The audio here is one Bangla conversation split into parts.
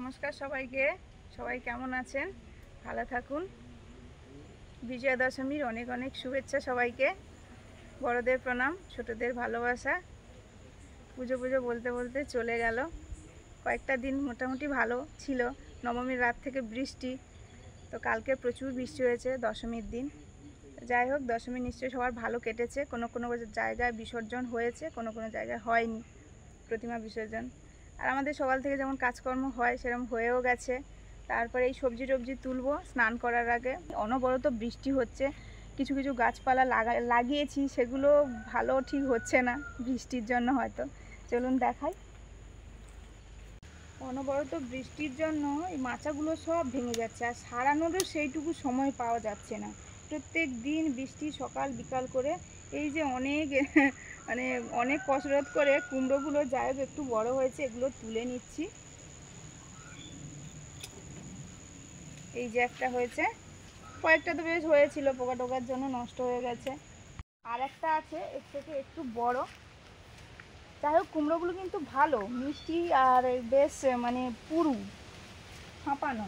নমস্কার সবাইকে। সবাই কেমন আছেন? ভালো থাকুন। বিজয়া দশমীর অনেক অনেক শুভেচ্ছা সবাইকে। বড়দের প্রণাম, ছোটদের ভালোবাসা। পুজো বলতে বলতে চলে গেল। কয়েকটা দিন মোটামুটি ভালো ছিল। নবমীর রাত থেকে বৃষ্টি, তো কালকে প্রচুর বৃষ্টি হয়েছে দশমীর দিন। যাই হোক, দশমী নিশ্চয়ই সবার ভালো কেটেছে। কোনো কোনো জায়গায় বিসর্জন হয়েছে, কোনো কোনো জায়গায় হয়নি প্রতিমা বিসর্জন। আর আমাদের সকাল থেকে যেমন কাজকর্ম হয় সেরকম হয়েও গেছে। তারপরে এই সবজি টবজি তুলবো স্নান করার আগে। অনবরত বৃষ্টি হচ্ছে, কিছু কিছু গাছপালা লাগিয়েছি, সেগুলো ভালো ঠিক হচ্ছে না বৃষ্টির জন্য হয়তো। চলুন দেখাই। অনবরত বৃষ্টির জন্য এই মাচাগুলো সব ভেঙে যাচ্ছে, আর সারানোরও সেইটুকু সময় পাওয়া যাচ্ছে না। প্রত্যেক দিন বৃষ্টি সকাল বিকাল করে। এই যে অনেক মানে অনেক কসরত করে কুমড়োগুলো যাই হোক একটু বড় হয়েছে, এগুলো তুলে নিচ্ছি। এই যে একটা হয়েছে, কয়েকটা তো বেশ হয়েছিল, পোকা টোকার জন্য নষ্ট হয়ে গেছে। আর একটা আছে এর থেকে একটু বড়। যাই হোক, কুমড়োগুলো কিন্তু ভালো মিষ্টি আর বেশ মানে পুরু ফাঁপানো।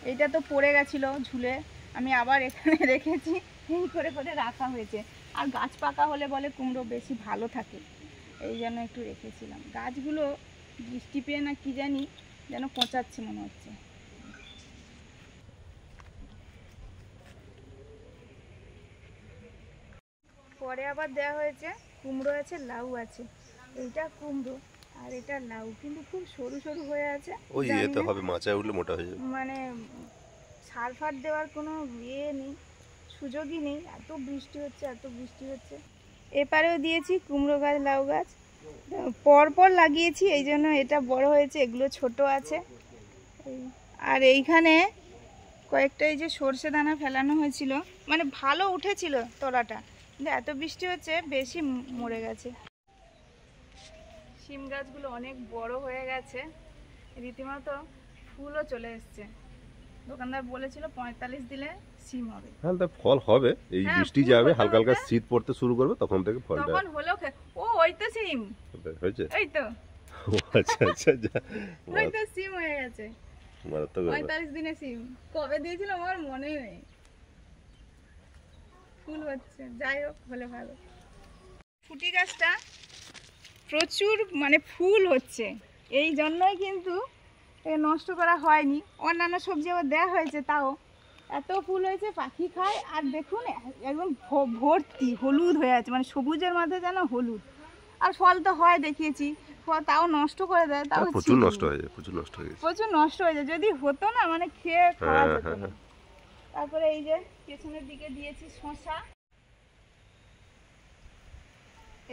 এইটা তো পড়ে গেছিলো ঝুলে, আমি আবার এখানে রেখেছি। এই করে করে রাখা হয়েছে। আর গাছ পাকা হলে বলে কুমড়ো বেশি ভালো থাকে, এই জন্য একটু রেখেছিলাম। গাছগুলো বৃষ্টি পেয়ে না কি জানি যেন পচাচ্ছে মনে হচ্ছে। পরে আবার দেওয়া হয়েছে কুমড়ো আছে, লাউ আছে। এইটা কুমড়ো আর এটা লাউ, কিন্তু খুব সরু সরু হয়ে আছে। ওই এতে হবে, মাচায় উঠলে মোটা হয়ে যাবে। মানে সার ফার দেওয়ার কোনো ইয়ে নেই, সুযোগই নেই। এত বৃষ্টি হচ্ছে। এপারেও দিয়েছি কুমড়ো গাছ, লাউ গাছ পরপর লাগিয়েছি, এই জন্য এটা বড় হয়েছে, এগুলো ছোট আছে। আর এইখানে কয়েকটা এই যে সর্ষে দানা ফেলানো হয়েছিল, মানে ভালো উঠেছিল তোলাটা, কিন্তু এত বৃষ্টি হচ্ছে বেশি মরে গেছে। শিম গাছগুলো অনেক বড় হয়ে গেছে, রীতিমতো ফুলও চলে এসছে। দোকানদার বলেছিল 45 দিলে সিম হবে। হ্যাঁ, তা ফল হবে। এই বৃষ্টি যাবে, হালকা হালকা শীত পড়তে শুরু করবে, তখন থেকে ফলটা তখন হলেও ও ওই তো সিম হয়েছে। এই তো আচ্ছা আচ্ছা, ওই তো সিম হয়ে গেছে। 45 দিনে সিম কবে দিয়েছিল আমার মনে নেই। ফুল হচ্ছে, যাই হোক হলে ভালো। ফুটি গাছটা প্রচুর মানে ফুল হচ্ছে, এই জন্যই কিন্তু নষ্ট করা হয়নি। অন্যান্য সবজি আবার দেওয়া হয়েছে, তাও এত ফুল হয়েছে, পাখি খায়। আর দেখুন একদম ভর্তি হলুদ হয়ে আছে, মানে সবুজের মধ্যে যেন হলুদ। আর ফল তো হয় দেখিয়েছি, তাও নষ্ট করে দেয়। তাও প্রচুর নষ্ট হয়ে যায়, প্রচুর নষ্ট হয়ে যায়। যদি হতো না, মানে খেয়ে খাওয়া যেত না। তারপরে এই যে পেছনের দিকে দিয়েছি শসা,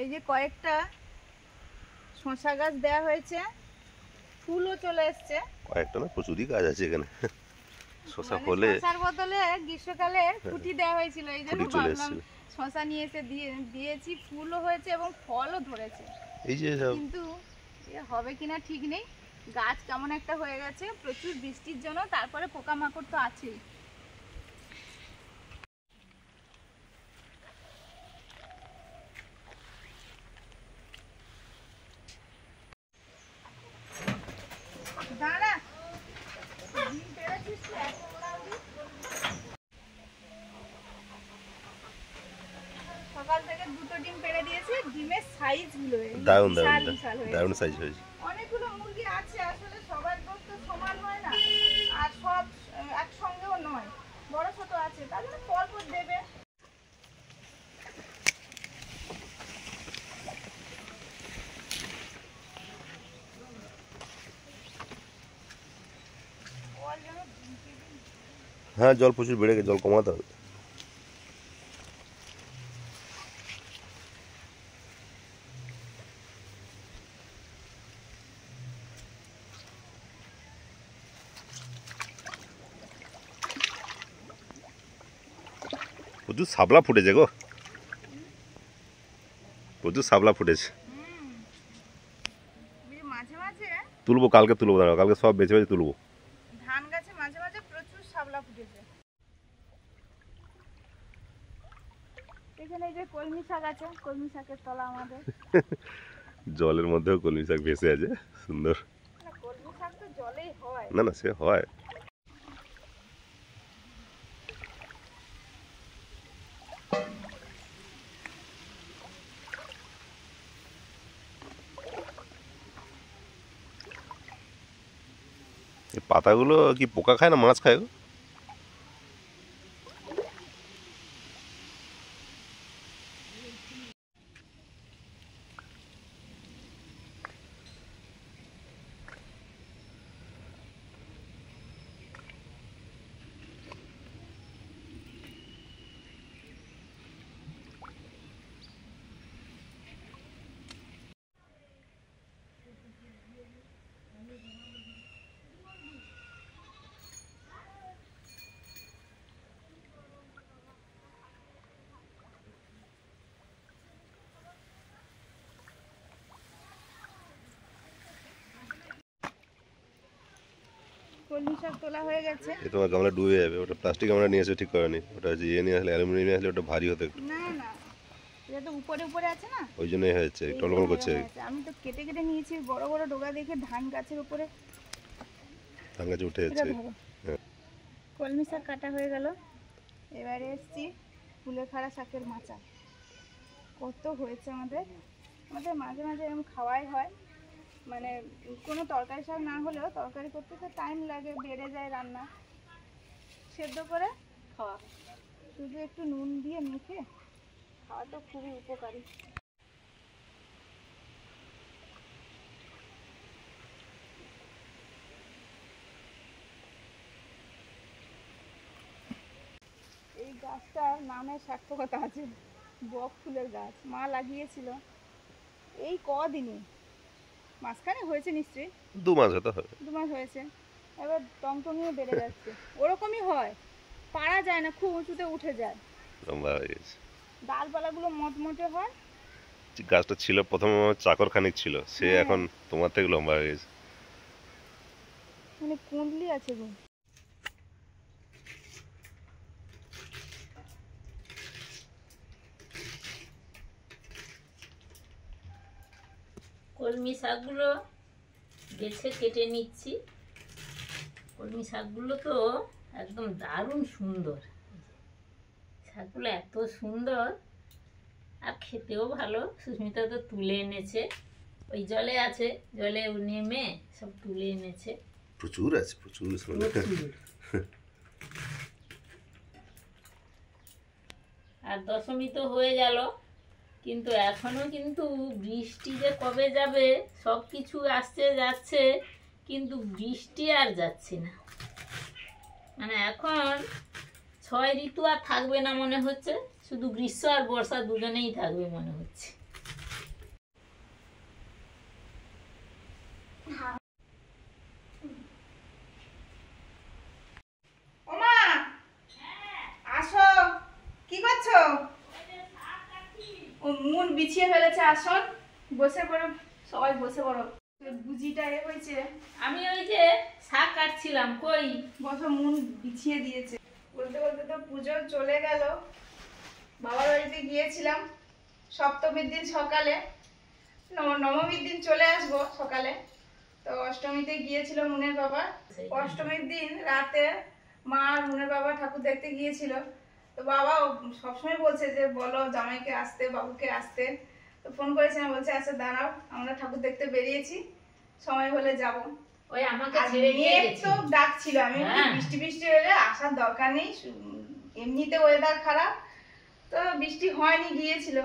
এই যে কয়েকটা শসা গাছ দেওয়া হয়েছে, ফুলও চলে এসছে। কয়েকটা না, প্রচুরই গাছ আছে এখানে। শসা হলে শসার বদলে গ্রীষ্মকালে ফুটি দেওয়া হয়েছিল, এই জন্য ভাবলাম শসা নিয়ে এসে দিয়েছি। ফুলও হয়েছে এবং ফলও ধরেছে। এই যে কিন্তু হবে কিনা ঠিক নেই। গাছ কেমন একটা হয়ে গেছে প্রচুর বৃষ্টির জন্য, তারপরে পোকামাকড় তো আছেই। দাঁড়া, সকাল থেকে দুটো ডিম পেড়ে দিয়েছি। ডিমের সাইজ গুলো দারুণ সাইজ হয়েছে। অনেকগুলো মুরগি আছে, আসলে সবার গোস্ত সমান হয় না, আর সব একসঙ্গেও নয়, বড় ছোট আছে, তার জন্য পরপর দেবে। হ্যাঁ, জল প্রচুর বেড়ে গেছে, জল কমাতে হবে। প্রচুর শাপলা ফুটেছে গো, প্রচুর শাপলা ফুটেছে। মাঝে মাঝে তুলবো, কালকে তুলবো, দাঁড়াও, কালকে সব বেছে বেছে তুলবো। ধান গাছে মাঝে মাঝে প্রচুর শাপলা ফুটেছে। এখানে এই যে কলমি শাক আছে, কলমি শাকের তলা আমাদের। জলের মধ্যেও কলমি শাক ভেসে আছে, সুন্দর। জলেই হয়। না না, সে হয়। এই পাতাগুলো কি পোকা খায় না মাছ খায় গো? কলমি শাক তোলা হয়ে গেছে। এ তোমার গামলা ডুবে যাবে, ওটা প্লাস্টিক আমরা নিয়ে এসে ঠিক করেনি, ওটা যে ইয়ে নিয়ে আসলে অ্যালুমিনিয়াম নিয়ে আসলে ওটা ভারী হতো একটু, না না, এটা তো উপরে উপরে আছে না, ওই জন্যই হয়েছে টলমল করছে। আমি তো কেটে কেটে নিয়েছি বড় বড় ডোগা দেখে ধান গাছের উপরে ধান গাছে উঠে এটা যাচ্ছে। ধরো। কলমি শাক কাটা হয়ে গেল, এবারে এসছি কুলেখাড়া শাকের মাচা। কত হয়েছে আমাদের, আমাদের মাঝে মাঝে এরকম খাওয়াই হয়, মানে কোনো তরকারি শাক না হলেও তরকারি করতে তো টাইম লাগে, বেড়ে যায় রান্না, সেদ্ধ করে খাওয়া, শুধু একটু নুন দিয়ে মেখে খাওয়া তো খুবই উপকারী। এই গাছটার নামের সার্থকতা আছে, বক ফুলের গাছ, মা লাগিয়েছিল এই কদিনে, মাঝখানে হয়েছে নিশ্চয়ই, 2 মাস হতে হবে। 2 মাস হয়েছে, এবার টংটঙিয়ে বেড়ে যাচ্ছে, ওরকমই হয়, পারা যায় না, খুব উঁচুতে উঠে যায়, লম্বা হয়ে গেছে। ডালপালাগুলো মটমটে হয়। যে গাছটা ছিল প্রথমে আমার চাকর খানিক ছিল, সে হ্যাঁ। এখন তোমার থেকে লম্বা হয়ে গেছে। মানে কুঁদলি আছে গো। কলমি শাকগুলো বেছে কেটে নিচ্ছি। কলমি শাকগুলো তো একদম দারুণ সুন্দর, শাকগুলো এত সুন্দর আর খেতেও ভালো। সুস্মিতা তো তুলে এনেছে, ওই জলে আছে, জলে নেমে সব তুলে এনেছে। প্রচুর আছে, প্রচুর। আর দশমী তো হয়ে গেল, কিন্তু এখনো কিন্তু বৃষ্টি যে কবে যাবে, সব কিছু আসছে যাচ্ছে, কিন্তু বৃষ্টি আর যাচ্ছে না। মানে এখন 6 ঋতু আর থাকবে না মনে হচ্ছে, শুধু গ্রীষ্ম আর বর্ষা দুজনেই থাকবে মনে হচ্ছে। ওমা আসো, কি করছো? ও মুন বিছিয়ে ফেলেছে আসন, বসে পড়ো সবাই, বসে পড়ো। বুঝিটা এ হয়েছে, আমি ওই যে শাক কাটছিলাম, কই বসো, মুন বিছিয়ে দিয়েছে। বলতে বলতে তো পুজো চলে গেল, বাবার বাড়িতে গিয়েছিলাম সপ্তমীর দিন সকালে, নবমীর দিন চলে আসবো সকালে, তো অষ্টমীতে গিয়েছিল মুনের বাবা, অষ্টমীর দিন রাতে মা আর মুনের বাবা ঠাকুর দেখতে গিয়েছিল। তো বাবা সবসময় বলছে যে বলো জামাইকে আসতে, বাবুকে আসতে, তো ফোন করেছিলাম, বলছে আচ্ছা দাঁড়াও, আমরা ঠাকুর দেখতে বেরিয়েছি, সময় হলে যাব। ওই আমাকে ছেড়ে দিয়ে গেছে, তো ডাকছিল, আমি বৃষ্টি বৃষ্টি হলে আসার দরকার নেই, এমনিতে ওয়েদার খারাপ, তো বৃষ্টি হয়নি, গিয়েছিল।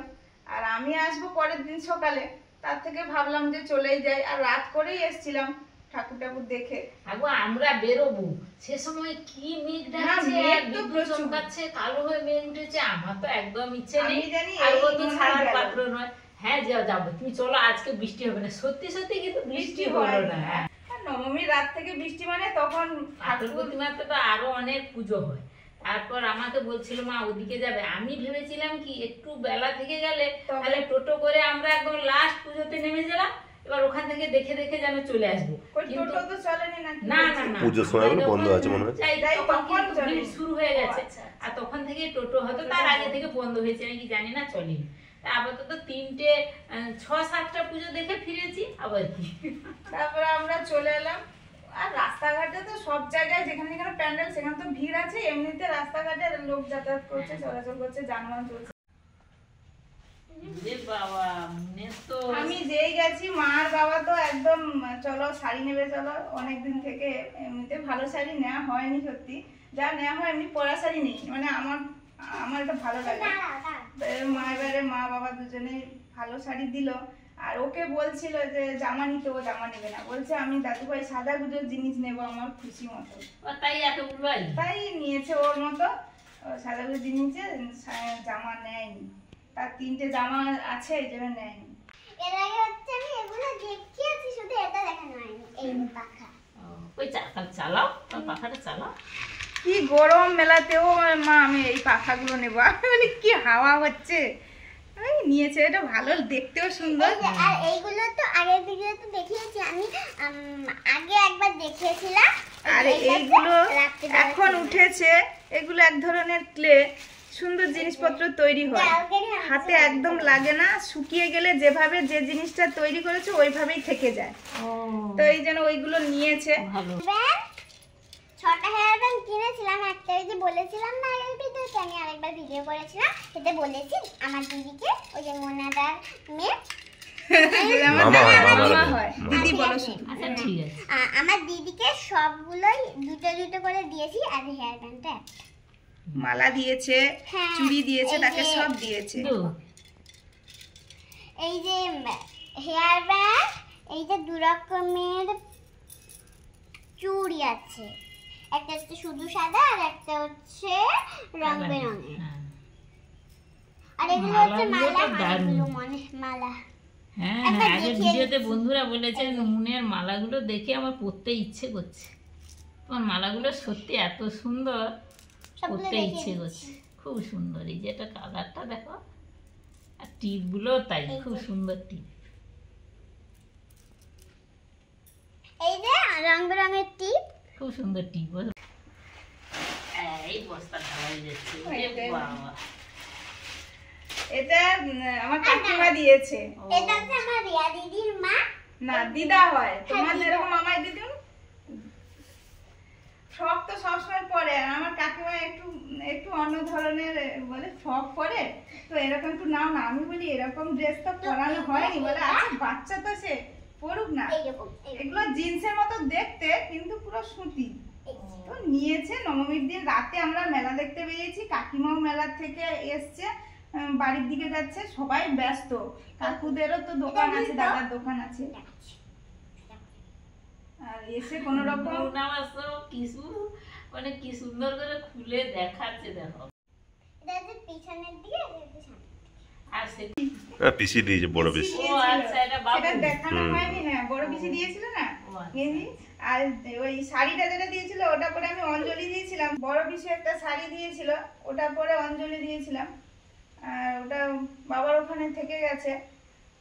আর আমি আসবো পরের দিন সকালে, তার থেকে ভাবলাম যে চলেই যাই, আর রাত করেই এসেছিলাম ঠাকুর ঠাকুর দেখে। আগো আমরা বেরোবো, সে সময় কি মেঘ ডাকছে, মেঘ তো বিদ্যুৎ প্রচুর। চমকাচ্ছে, কালো হয়ে মেঘ উঠেছে, আমার তো একদম ইচ্ছে আমি নেই, জানি আর ও এই তো মনে ছাড়ার গেল। পাত্র নয়। হ্যাঁ যাবো, তুমি চলো, আজকে বৃষ্টি হবে না, সত্যি সত্যি কিন্তু বৃষ্টি হলো হয়নি। না। হ্যাঁ, আর নবমীর রাত থেকে বৃষ্টি, মানে তখন ঠাকুর ঠাকুর প্রতিমাতে তো আরো অনেক পুজো হয়। তারপর আমাকে বলছিল মা ওদিকে যাবে, আমি ভেবেছিলাম কি একটু বেলা থেকে গেলে তাহলে টোটো করে আমরা একদম লাস্ট পুজোতে নেমে গেলাম, এবার ওখান থেকে দেখে দেখে যেন চলে আসবো। ওই কিন্তু টোটো তো চলেনি নাকি? না না না, পুজোর সময় আমরা বন্ধ যখন আছে মনে হয়। যাই, যাই, তখন তখন কিন্তু চলে। ভিড় শুরু হয়ে গেছে, আচ্ছা, আচ্ছা। আর তখন থেকে টোটো হয়তো তার আগে থেকে বন্ধ হয়েছে নাকি জানি না, চলেনি। তা আপাতত 3টে 6-7টা পুজো দেখে ফিরেছি, আবার কি। তারপরে আমরা চলে এলাম, আর রাস্তাঘাটে তো সব জায়গায় যেখানে যেখানে প্যান্ডেল সেখানে তো ভিড় আছে, এমনিতে রাস্তাঘাটে লোক যাতায়াত করছে, চলাচল করছে, যানবাহন চলছে। বাবা মনে তো আমি যেই গেছি মা আর বাবা তো একদম চলো শাড়ি নেবে চলো, অনেকদিন থেকে এমনিতে ভালো শাড়ি নেওয়া হয়নি, সত্যি যা নেওয়া হয় এমনি পরা শাড়ি নেই, মানে আমার এটা ভালো লাগে। মা এবারে মা বাবা দুজনে ভালো শাড়ি দিল, আর ওকে বলছিল যে জামা নিতে, ও জামা নেবে না, বলছে আমি দাদুভাই সাদা গুজোর জিনিস নেবো আমার খুশি মতো, তাই এতগুলোই তাই নিয়েছে ওর মতো সাদা গুজোর জিনিসে, জামা নেয়নি, তার 3টে জামা আছে এই জন্য নেয়নি। এর আগে হচ্ছে আমি এগুলো দেখিয়েছি, শুধু এটা দেখানো হয়নি। এই পাখা ওই চালাও, পাখাটা চালাও। কি গরম মেলাতেও মা আমি এই পাখাগুলো নেবো, আমি বলি কি হাওয়া হচ্ছে, এই নিয়েছে, এটা ভালো দেখতেও সুন্দর। এই যে, আর এইগুলো তো আগের ভিডিওতে দেখিয়েছি আমি, আগে একবার দেখিয়েছিলাম। আর এইগুলো এখন উঠেছে, এগুলো এক ধরনের ক্লে, সুন্দর জিনিসপত্র তৈরি হয়, হাতে একদম লাগে না, শুকিয়ে গেলে যেভাবে যে জিনিসটা তৈরি করেছে ওইভাবেই থেকে যায়, তো এই জন্য ওইগুলো নিয়েছে। ভালো 6টা হেয়ার ব্যান্ড কিনেছিলাম, একটা ওই যে বলেছিলাম না আগের ভিডিওতে, আমি আরেকবার ভিডিও করেছিলাম, সেটা বলেছি আমার দিদিকে, ওই যে মোনাদার মেয়ে, মামা হয়, দিদি বলো শুধু। আচ্ছা ঠিক আছে। আমার দিদিকে সবগুলোই দুটো দুটো করে দিয়েছি, আর হেয়ার ব্যান্ডটা মালা দিয়েছে, হ্যাঁ, চুড়ি দিয়েছে, এই তাকে যে- সব দিয়েছে। এই যে হেয়ার ব্যান্ড, এই যে 2 রকমের চুড়ি আছে, একটা হচ্ছে শুধু সাদা আর একটা হচ্ছে রং বেরঙের, হ্যাঁ। আর এগুলো হচ্ছে মালাগুলো মালা, তো দারুণ। এগুলো মনে মালা। হ্যাঁ একবার আগের দেখিয়ে ভিডিওতে দিচ্ছি। বন্ধুরা বলেছে নুনের মালাগুলো দেখে আমার পরতে ইচ্ছে করছে, তোমার মালাগুলো সত্যি এত সুন্দর, সবগুলো পরতে দেখিয়ে ইচ্ছে দিচ্ছি। করছে, খুব সুন্দর। এই যে এটা কালারটা দেখো, আর টিপগুলো তাই এই খুব যে। সুন্দর টিপ। এই যে রং বেরঙের টিপ, খুব সুন্দর টিপ। এই বস্তা ঢালাই যাচ্ছে, ওরে বাবা। এটা আমার কাকিমা দিয়েছে, এটা হচ্ছে আমার রিয়া দিদির মা, না দিদা হয়, তোমার যেরকম আমার দিদি ফ্রক তো সবসময় পরে, আর আমার কাকিমা একটু একটু অন্য ধরনের বলে ফ্রক পরে, তো এরকম একটু নাও না, আমি বলি এরকম ড্রেস তো পরানো হয়নি, বলে আচ্ছা বাচ্চা তো সে পরুক না, এইরকম এগুলো জিন্সের মতো দেখতে কিন্তু পুরো সুতি, তো নিয়েছে। নবমীর দিন রাতে আমরা মেলা দেখতে বেরিয়েছি, কাকিমাও মেলা থেকে এসছে, বাড়ির দিকে যাচ্ছে, সবাই ব্যস্ত, কাকুদেরও তো দোকান আছে, দাদার দোকান আছে, আর এসে কোনো রকম কিছু মানে কি সুন্দর করে খুলে দেখাচ্ছে দেখো। এটা হচ্ছে পিছনের দিকে, এটা হচ্ছে সামনে। আর সে পিসি দিয়েছে, বড় পিসি। ও আচ্ছা, এটা বাবু। সেটা দেখানো হয়নি, হ্যাঁ বড় পিসি দিয়েছিল না ও আচ্ছা। গেঞ্জি, আর ওই শাড়িটা যেটা দিয়েছিল ওটা পরে আমি অঞ্জলি দিয়েছিলাম, বড় পিসি একটা শাড়ি দিয়েছিল, ওটা পরে অঞ্জলি দিয়েছিলাম, আর ওটা বাবার ওখানে থেকে গেছে,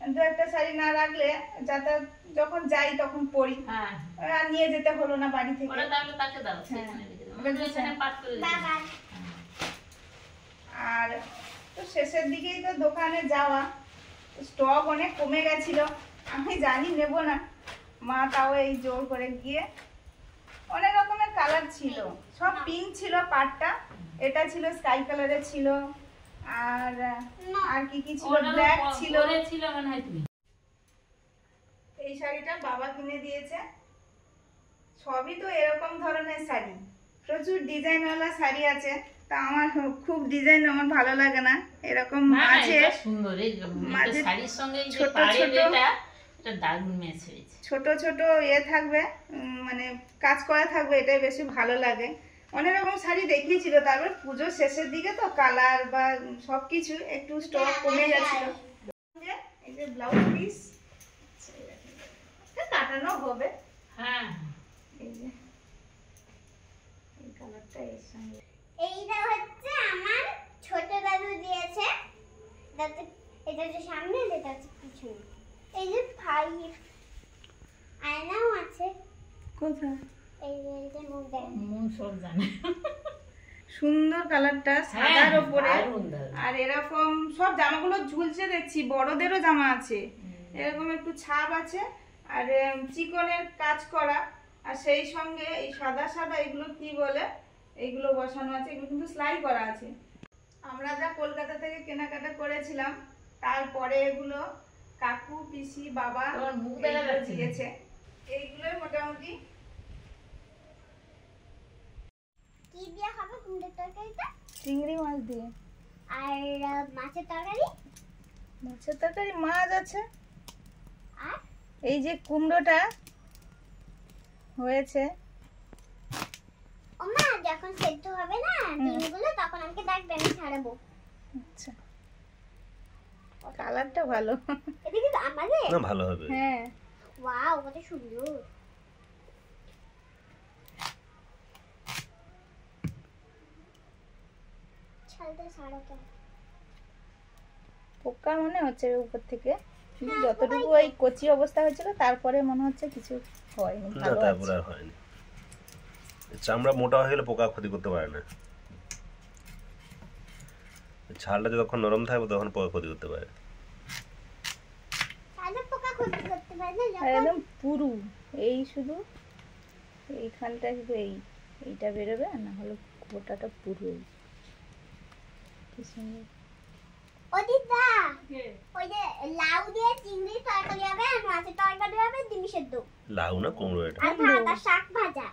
দু একটা শাড়ি না রাখলে যাতায়াত যখন যাই তখন পরি, হ্যাঁ আর নিয়ে যেতে হলো না বাড়ি থেকে। ওটা তাহলে তাকে দাও, হ্যাঁ। সেখানে রেখে দাও। ওটা এখানে পাট করে দিও। বাবা আর তো শেষের দিকেই তো দোকানে যাওয়া, স্টক অনেক কমে গেছিল, আমি জানি নেব না, মা তাও এই জোর করে গিয়ে, অনেক রকমের কালার ছিল, সব পিঙ্ক ছিল পাটটা, এটা ছিল স্কাই কালারের ছিল, আর কি কি ছিল, ওটা তো ব্ল্যাক ছিল। পরেছিল মনে হয় তুমি। এই শাড়িটা বাবা কিনে দিয়েছে, সবই তো এরকম ধরনের শাড়ি, প্রচুর ডিজাইনওয়ালা শাড়ি আছে, তা আমার খুব ডিজাইন আমার ভালো লাগে না, এরকম না না, আছে এটা সুন্দর, এই মাঝে শাড়ির সঙ্গে এই যে ছোট পাড়ের ছোট- এটা দারুণ ম্যাচ হয়েছে। ছোট ছোট ইয়ে থাকবে, মানে কাজ করা থাকবে, এটাই বেশি ভালো লাগে। অনেক রকম শাড়ি দেখিয়েছিল, তারপর পুজোর শেষের দিকে তো কালার বা সবকিছু একটু স্টক কমে গেছিল। এই যে ব্লাউজ পিস কাটানো হবে, হ্যাঁ এই যে এই কালারটা এর সঙ্গে, এইটা হচ্ছে আমার ছোট দাদু দিয়েছে, এটা হচ্ছে সামনে, এটা হচ্ছে পিছনে। এই যে ভাই আয়নাও আছে, কোথায় এই যে মুখ দেখ, মন সব জানে। সুন্দর কালারটা সাদার হ্যাঁ, ওপরে, দারুণ, দারুণ। আর এরকম সব জামাগুলো ঝুলছে দেখছি, বড়দেরও জামা আছে, এরকম একটু ছাপ আছে, আর চিকনের কাজ করা, আর সেই সঙ্গে এই সাদা সাদা এগুলো কি বলে, এইগুলো বসানো আছে, এগুলো কিন্তু সেলাই করা আছে। আমরা যা কলকাতা থেকে কেনাকাটা করেছিলাম তারপরে এগুলো কাকু, পিসি, বাবা তোমার মুখ দেখা এগুলো যাচ্ছে না। দিয়েছে। এইগুলোই মোটামুটি। কি দিয়ে হবে কুমড়োর তরকারিটা? চিংড়ি মাছ দিয়ে। আর মাছের তরকারি? মাছের তরকারি মাছ আছে। আর এই যে কুমড়োটা হয়েছে, ওমা যখন সেদ্ধ হবে না ডিমগুলো তখন আমাকে ডাকবে, আমি ছাড়াবো। আচ্ছা কালারটা ভালো। এটা কিন্তু আমাদের? না ভালো হবে। হ্যাঁ ওয়াও কত সুন্দর। ছালটা ছাড়াতে পোকা মনে হচ্ছে উপর থেকে, কিন্তু যতটুকু ওই কচি অবস্থা হয়েছিল তারপরে মনে হচ্ছে কিছু হয়নি, না ভালো তারপরে আছে। আর হয়নি। চামড়া মোটা হয়ে গেলে পোকা ক্ষতি করতে পারে না। ছালটা যতক্ষণ নরম থাকবে তখন পোকা ক্ষতি করতে পারে। তাহলে পোকা ক্ষতি করতে পারে না আর যখন একদম পুরু, এই শুধু এইখানটা শুধু এইটা বেরোবে, আর না হলে গোটাটা পুরু। কি সুন্দর। ও দিদা ওই যে লাউ দিয়ে চিংড়ির তরকারি হবে, আর মাছের তরকারি হবে, ডিম সেদ্ধ, লাউ না কুমড়ো এটা। আর ভাত আর শাক ভাজা।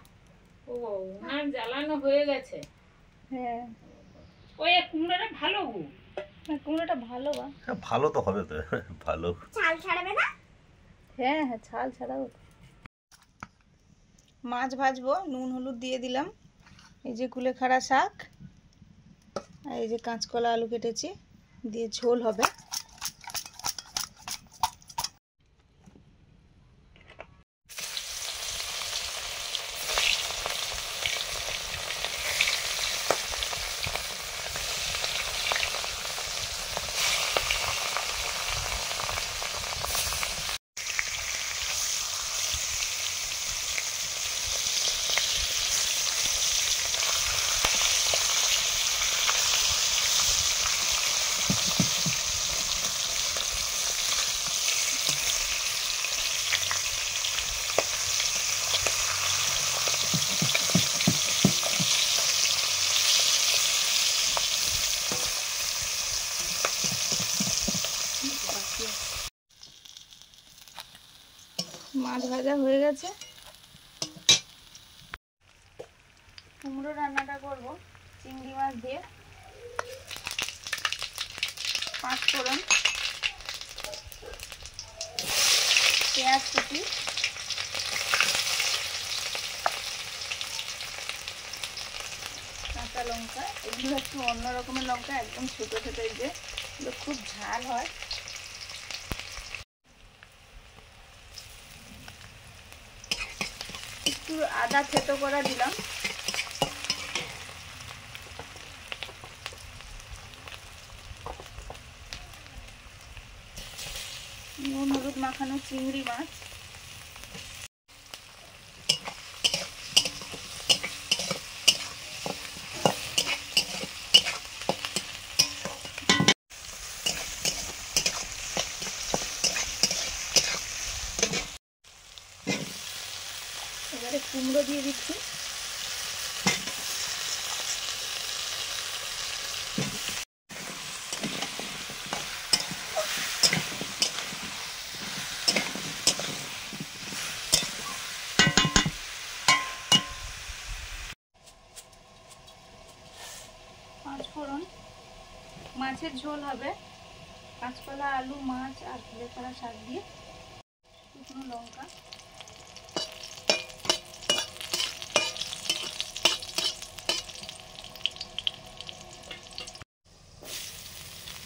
ও উনার জ্বালানো হয়ে গেছে। হ্যাঁ ওই কুমড়োটা ভালো গো। না, কুমড়োটা ভালো বা। হ্যাঁ ভালো তো হবে তো, ভালো। ছাল ছাড়াবে না? হ্যাঁ হ্যাঁ ছাল ছাড়াও। মাছ ভাজবো, নুন হলুদ দিয়ে দিলাম। এই যে কুলেখাড়া শাক আর এই যে কাঁচকলা আলু কেটেছি, দিয়ে ঝোল হবে। মাছ ভাজা হয়ে গেছে। কুমড়ো রান্নাটা করব চিংড়ি মাছ দিয়ে। 5 ফোড়ন, পেঁয়াজ কুচি, কাঁচা লঙ্কা। এগুলো একটু অন্য রকমের লঙ্কা, একদম ছোটো ছোটো, এই যে এগুলো খুব ঝাল হয়। একটু আদা থেতো করা দিলাম। নুন হলুদ মাখানো চিংড়ি মাছ, এবারে কুমড়ো দিয়ে দিচ্ছি। পাঁচফোড়ন, মাছের ঝোল হবে, কাঁচকলা আলু মাছ আর কুলেখাড়া শাক দিয়ে। শুকনো লঙ্কা,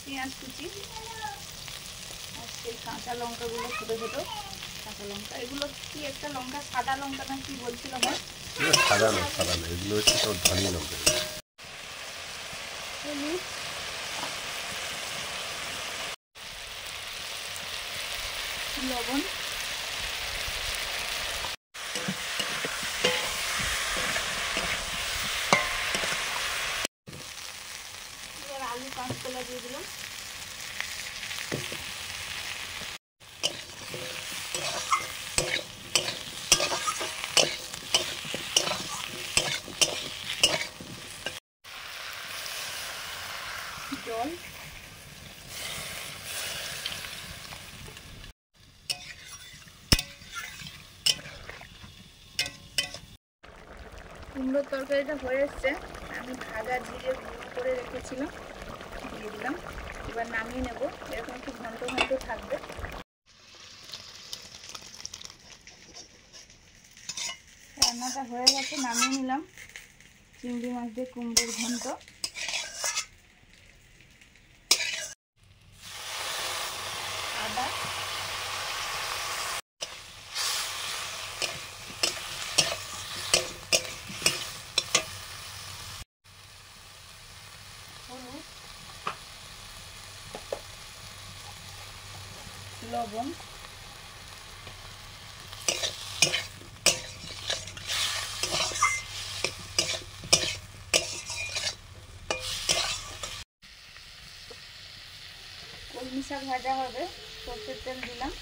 পেঁয়াজ কুচি, আর সেই কাঁচা লঙ্কাগুলো ছোটো ছোটো কাঁচা লঙ্কা। এগুলো কি একটা লঙ্কা, সাদা লঙ্কা না কি বলছিল ভাই? সাদা না, সাদা না, এগুলো হচ্ছে সব ধনিয়া লঙ্কা। হলুদ, লবণ, এবার আলু কাঁচকলা দিয়ে দিলাম। জল। কুমড়োর তরকারিটা হয়ে এসছে, আমি ভাজা জিরে গুঁড়ো করে রেখেছিলাম, দিয়ে দিলাম। এবার নামিয়ে নেব, এরকম একটু ঘন্ট ঘন্ট থাকবে। রান্নাটা হয়ে গেছে, নামিয়ে নিলাম। চিংড়ি মাছ দিয়ে কুমড়োর ঘন্ট। আদা, হলুদ, লবণ, কলমি শাক ভাজা হবে, সরষের তেল দিলাম।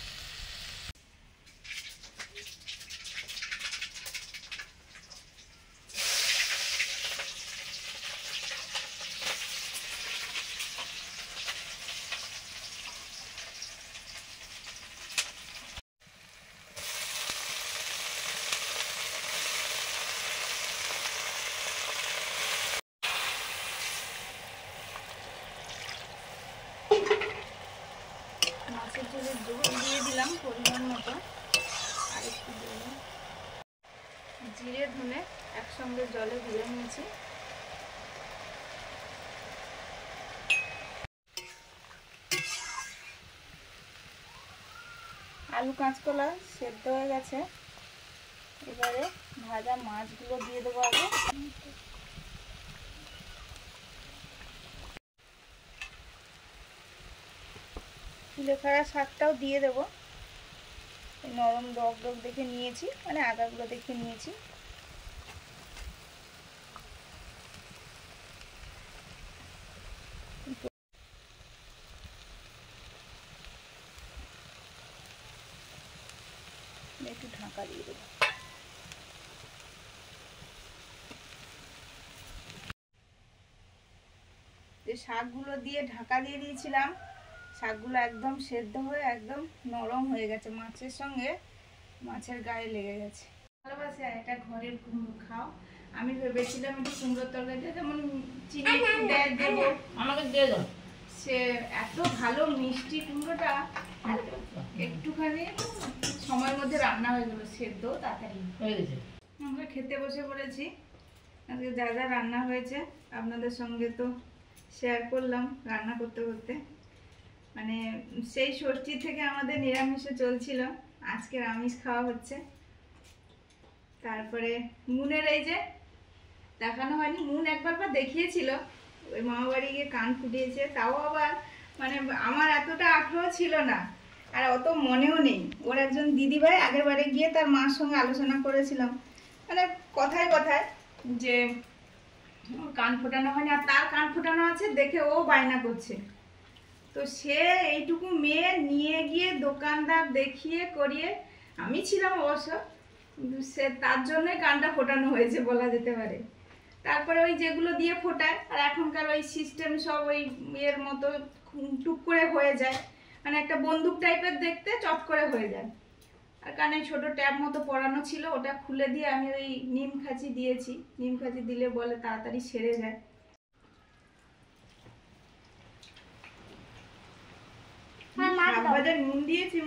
মাছের ঝোলের জল দিয়ে দিলাম পরিমাণ মতো, আর একটু দিলাম। জিরে ধনে একসঙ্গে জলে ধুয়ে নিয়েছি। আলু কাঁচকলা সেদ্ধ হয়ে গেছে, এবারে ভাজা মাছগুলো দিয়ে দেবো আগে। কুলেখাড়া শাকটাও দিয়ে দেবো। নরম ডগ ডগ দেখে নিয়েছি, মানে আগাগুলো দেখে নিয়েছি। একটু ঢাকা দিয়ে দেবো। যে শাকগুলো দিয়ে ঢাকা দিয়ে দিয়েছিলাম, শাকগুলো একদম সেদ্ধ হয়ে একদম নরম হয়ে গেছে, মাছের সঙ্গে মাছের গায়ে লেগে গেছে। ভালোবাসে, এটা ঘরের কুমড়ো খাও। আমি ভেবেছিলাম একটু কুমড়োর তরকারিতে যেমন চিনি একটু দেবো, আমাকে দিয়ে দাও। সে এত ভালো মিষ্টি কুমড়োটা, একটুখানি সময়ের মধ্যে রান্না হয়ে গেল, সেদ্ধ তাড়াতাড়ি হয়ে গেছে। আমরা খেতে বসে পড়েছি। আজকে যা যা রান্না হয়েছে আপনাদের সঙ্গে তো শেয়ার করলাম রান্না করতে করতে। মানে সেই ষষ্ঠী থেকে আমাদের নিরামিষে চলছিল, আজকে আমিষ খাওয়া হচ্ছে। তারপরে মুনের এই যে দেখানো হয়নি, মুন একবার দেখিয়েছিল, ওই মামা বাড়ি গিয়ে কান ফুটিয়েছে, তাও আবার মানে আমার এতটা আগ্রহ ছিল না, আর অত মনেও নেই। ওর একজন দিদিভাই আগের বারে গিয়ে তার মার সঙ্গে আলোচনা করেছিলাম, মানে কথায় কথায় যে কান ফোটানো হয়নি, আর তার কান ফোটানো আছে দেখে ও বায়না করছে। তো সে এইটুকু মেয়ে নিয়ে গিয়ে দোকানদার দেখিয়ে করিয়ে, আমি ছিলাম অবশ্য, সে তার জন্যই কানটা ফোটানো হয়েছে বলা যেতে পারে। তারপরে ওই যেগুলো দিয়ে ফোটায়, আর এখনকার ওই সিস্টেম সব ওই এর মতো টুক করে হয়ে যায়, মানে একটা বন্দুক টাইপের দেখতে, চট করে হয়ে যায়। আর কানে ছোট ট্যাব মতো পরানো ছিল, ওটা খুলে দিয়ে আমি ওই নিম খাঁচি দিয়েছি। নিম খাঁচি দিলে বলে তাড়াতাড়ি সেরে যায়। নুন দিয়েছি,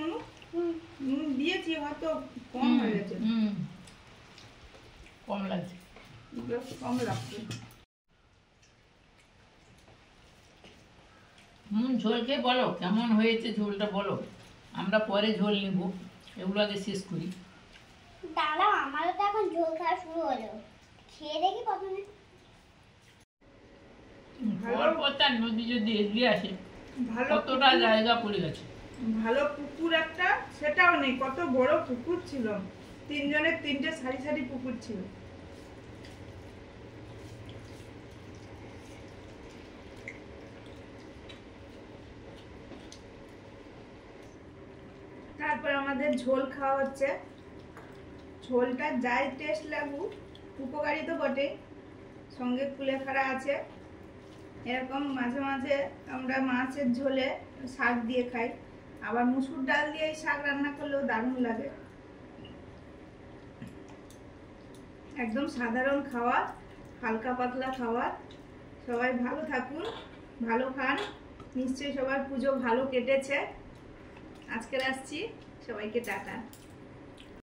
নুন দিয়েছি, হয়তো কম হয়ে গেছে, কম লাগছে, কম লাগছে। ঝোল খেয়ে বলো কেমন হয়েছে, ঝোলটা বলো। আমরা পরে ঝোল নিব, এগুলো আগে শেষ করি। দাঁড়াও, আমারও তো এখন ঝোল খাওয়া শুরু হলো, খেয়ে দেখি প্রথমে। পরপর নদী যদি এগিয়ে আসে, ভালো কতটা জায়গা পড়ে গেছে। ভালো পুকুর একটা, সেটাও নেই। কত বড় পুকুর ছিল, তিনজনের তিনটে সারি সারি পুকুর ছিল। তারপর আমাদের ঝোল খাওয়া হচ্ছে। ঝোলটা যাই টেস্ট লাগুক, উপকারী তো বটে, সঙ্গে কুলেখাড়া আছে, এরকম মাঝে মাঝে আমরা মাছের ঝোলে শাক দিয়ে খাই, আবার মুসুর ডাল দিয়ে এই শাক রান্না করলেও দারুণ লাগে। একদম সাধারণ খাওয়া, হালকা পাতলা খাওয়া। সবাই ভালো থাকুন, ভালো খান। নিশ্চয়ই সবার পুজো ভালো কেটেছে। আজকে আসছি, সবাইকে টাটা।